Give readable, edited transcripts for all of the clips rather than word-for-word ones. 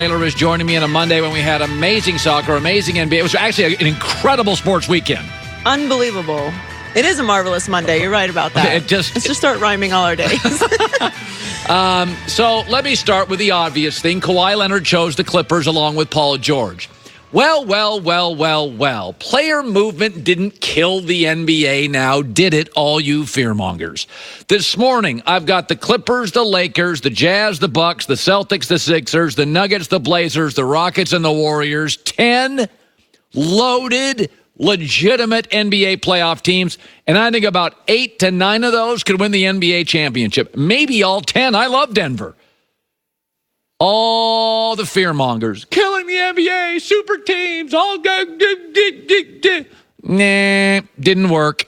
Taylor is joining me on a Monday when we had amazing soccer, amazing NBA. It was actually an incredible sports weekend. Unbelievable. It is a marvelous Monday. You're right about that. Let's just start rhyming all our days. So let me start with the obvious thing. Kawhi Leonard chose the Clippers along with Paul George. Well. Player movement didn't kill the NBA now, did it, all you fearmongers? This morning, I've got the Clippers, the Lakers, the Jazz, the Bucks, the Celtics, the Sixers, the Nuggets, the Blazers, the Rockets, and the Warriors. 10 loaded, legitimate NBA playoff teams, and I think about 8 to 9 of those could win the NBA championship. Maybe all 10. I love Denver. All the fearmongers, killing the NBA, super teams, all go. Nah, didn't work.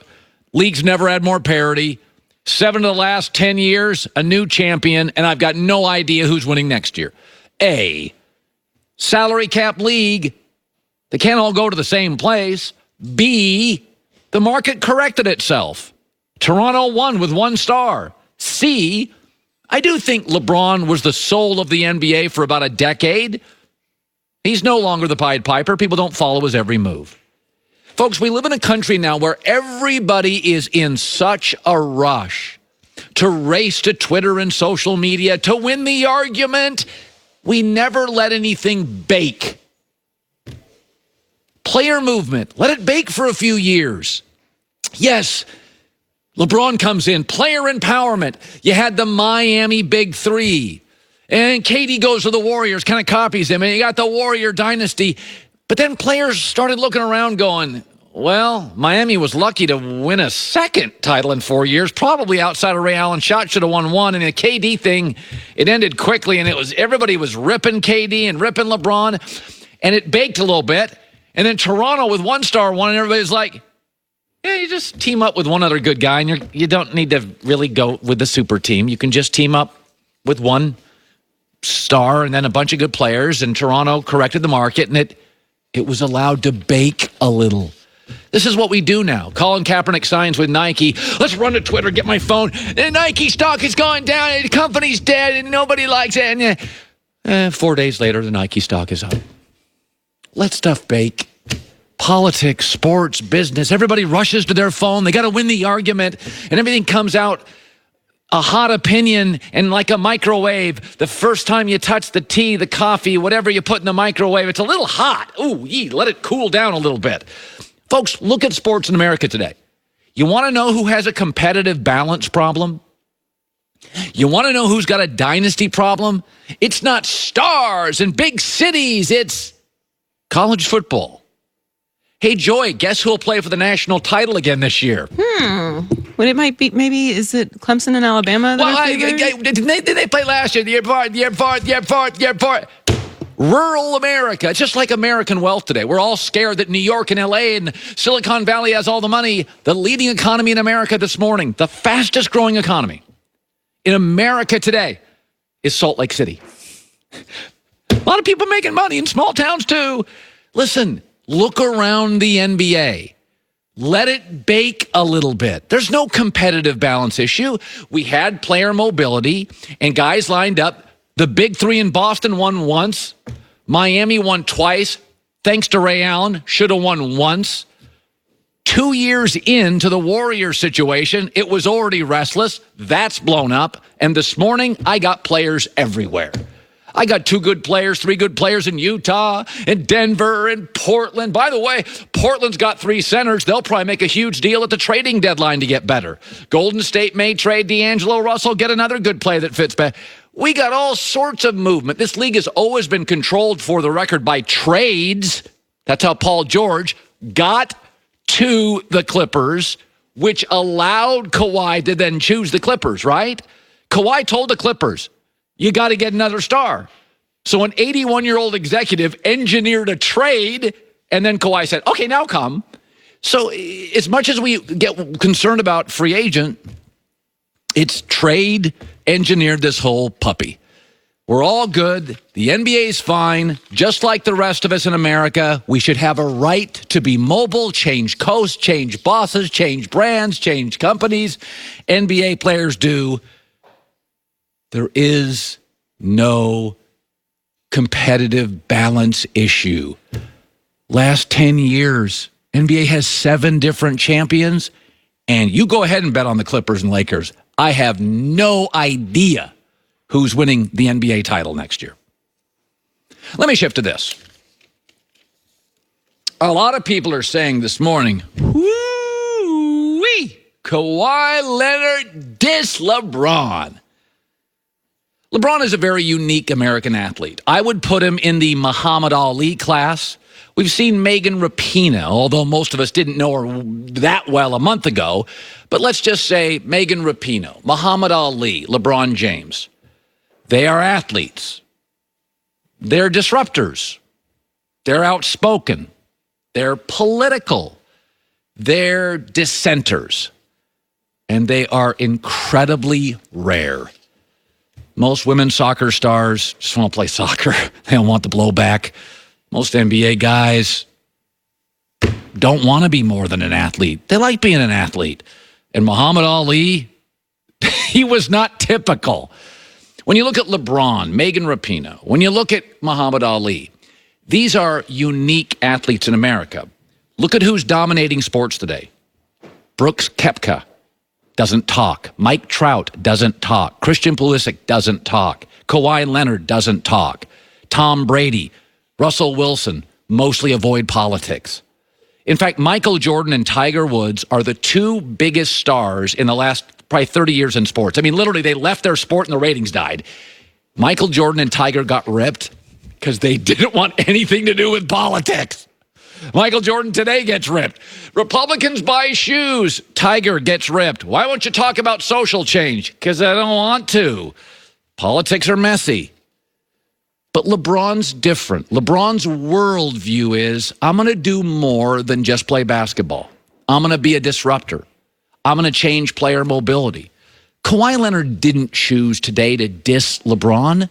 League's never had more parity. 7 of the last 10 years, a new champion, and I've got no idea who's winning next year. A, salary cap league. They can't all go to the same place. B, the market corrected itself. Toronto won with 1 star. C, I do think LeBron was the soul of the NBA for about a decade. He's no longer the Pied Piper. People don't follow his every move. Folks, we live in a country now where everybody is in such a rush to race to Twitter and social media to win the argument. We never let anything bake. Player movement, let it bake for a few years. Yes, LeBron comes in, player empowerment. You had the Miami Big Three. And KD goes to the Warriors, kind of copies him. And you got the Warrior dynasty. But then players started looking around going, well, Miami was lucky to win a second title in 4 years, probably outside of Ray Allen's shot, should have won 1. And the KD thing, it ended quickly. And everybody was ripping KD and ripping LeBron. And it baked a little bit. And then Toronto with 1 star won, and everybody's like, yeah, you just team up with one other good guy, and you don't need to really go with the super team. You can just team up with 1 star and then a bunch of good players, and Toronto corrected the market, and it was allowed to bake a little. This is what we do now. Colin Kaepernick signs with Nike. Let's run to Twitter, get my phone. The Nike stock is going down, the company's dead, and nobody likes it. And 4 days later, the Nike stock is up. Let stuff bake. Politics, sports, business, everybody rushes to their phone. They got to win the argument, and everything comes out a hot opinion and like a microwave. The first time you touch the tea, the coffee, whatever you put in the microwave, it's a little hot. Ooh, let it cool down a little bit. Folks, look at sports in America today. You want to know who has a competitive balance problem? You want to know who's got a dynasty problem? It's not stars and big cities. It's college football. Hey, Joy, guess who'll play for the national title again this year? What it might be, maybe, is it Clemson and Alabama? Didn't they play last year? The year before. Rural America. It's just like American wealth today. We're all scared that New York and L.A. and Silicon Valley has all the money. The leading economy in America this morning, the fastest growing economy in America today is Salt Lake City. A lot of people making money in small towns too. Listen, look around the NBA. Let it bake a little bit. There's no competitive balance issue. We had player mobility and guys lined up. The Big Three in Boston won once. Miami won twice. Thanks to Ray Allen, should have won once. 2 years into the Warriors situation, it was already restless. That's blown up. And this morning, I got players everywhere. I got 2 good players, 3 good players in Utah and Denver and Portland. By the way, Portland's got 3 centers. They'll probably make a huge deal at the trading deadline to get better. Golden State may trade D'Angelo Russell, get another good play that fits better. We got all sorts of movement. This league has always been controlled, for the record, by trades. That's how Paul George got to the Clippers, which allowed Kawhi to then choose the Clippers, right? Kawhi told the Clippers, you got to get another star. So an 81-year-old executive engineered a trade, and then Kawhi said, okay, now come. So as much as we get concerned about free agent, it's trade engineered this whole puppy. We're all good. The NBA is fine. Just like the rest of us in America, we should have a right to be mobile, change coasts, change bosses, change brands, change companies. NBA players do. There is no competitive balance issue. Last 10 years, NBA has 7 different champions, and you go ahead and bet on the Clippers and Lakers. I have no idea who's winning the NBA title next year. Let me shift to this. A lot of people are saying this morning, woo-wee, Kawhi Leonard diss LeBron. LeBron is a very unique American athlete. I would put him in the Muhammad Ali class. We've seen Megan Rapinoe, although most of us didn't know her that well a month ago. But let's just say Megan Rapinoe, Muhammad Ali, LeBron James. They are athletes. They're disruptors. They're outspoken. They're political. They're dissenters. And they are incredibly rare. Most women's soccer stars just want to play soccer. They don't want the blowback. Most NBA guys don't want to be more than an athlete. They like being an athlete. And Muhammad Ali, he was not typical. When you look at LeBron, Megan Rapinoe, when you look at Muhammad Ali, these are unique athletes in America. Look at who's dominating sports today. Brooks Koepka doesn't talk. Mike Trout doesn't talk. Christian Pulisic doesn't talk. Kawhi Leonard doesn't talk. Tom Brady, Russell Wilson mostly avoid politics. In fact, Michael Jordan and Tiger Woods are the 2 biggest stars in the last probably 30 years in sports. I mean, literally, they left their sport and the ratings died. Michael Jordan and Tiger got ripped because they didn't want anything to do with politics. Michael Jordan today gets ripped. Republicans buy shoes. Tiger gets ripped. Why won't you talk about social change? Because I don't want to. Politics are messy. But LeBron's different. LeBron's worldview is, I'm going to do more than just play basketball. I'm going to be a disruptor. I'm going to change player mobility. Kawhi Leonard didn't choose today to diss LeBron.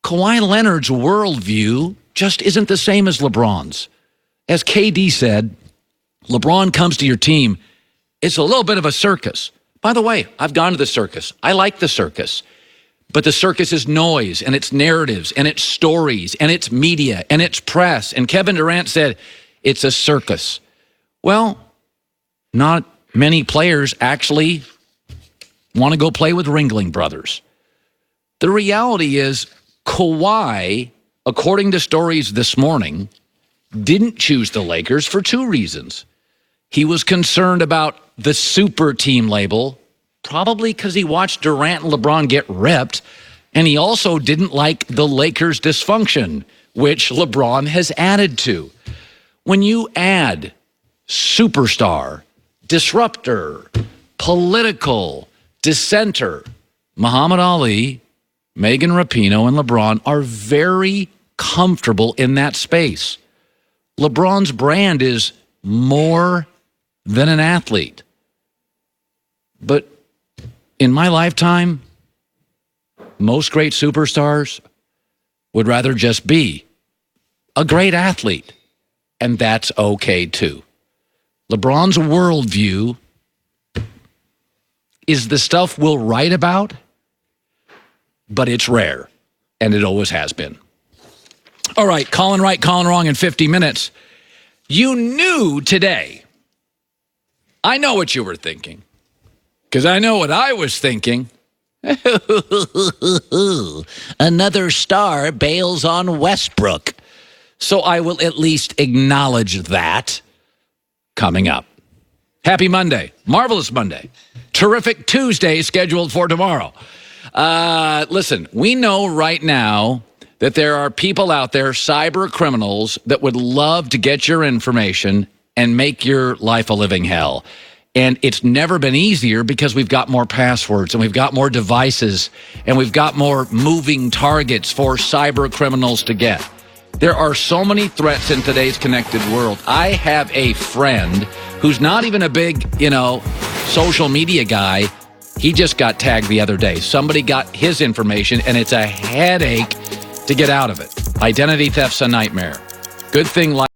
Kawhi Leonard's worldview just isn't the same as LeBron's. As KD said, LeBron comes to your team, it's a little bit of a circus. By the way, I've gone to the circus. I like the circus. But the circus is noise, and it's narratives, and it's stories, and it's media, and it's press. And Kevin Durant said, it's a circus. Well, not many players actually want to go play with Ringling Brothers. The reality is, Kawhi, according to stories this morning, didn't choose the Lakers for 2 reasons. He was concerned about the super team label, probably because he watched Durant and LeBron get ripped, and he also didn't like the Lakers' dysfunction, which LeBron has added to. When you add superstar, disruptor, political, dissenter, Muhammad Ali, Megan Rapinoe, and LeBron are very comfortable in that space. LeBron's brand is more than an athlete. But in my lifetime, most great superstars would rather just be a great athlete, and that's okay too. LeBron's worldview is the stuff we'll write about, but it's rare, and it always has been. All right, Colin right, Colin wrong in 50 minutes. You knew today. I know what you were thinking, because I know what I was thinking. Another star bails on Westbrook. So I will at least acknowledge that coming up. Happy Monday. Marvelous Monday. Terrific Tuesday scheduled for tomorrow. Listen, we know right now that there are people out there, cyber criminals, that would love to get your information and make your life a living hell. And it's never been easier because we've got more passwords and we've got more devices and we've got more moving targets for cyber criminals to get. There are so many threats in today's connected world. I have a friend who's not even a big, social media guy. He just got tagged the other day. Somebody got his information and it's a headache to get out of it. Identity theft's a nightmare. Good thing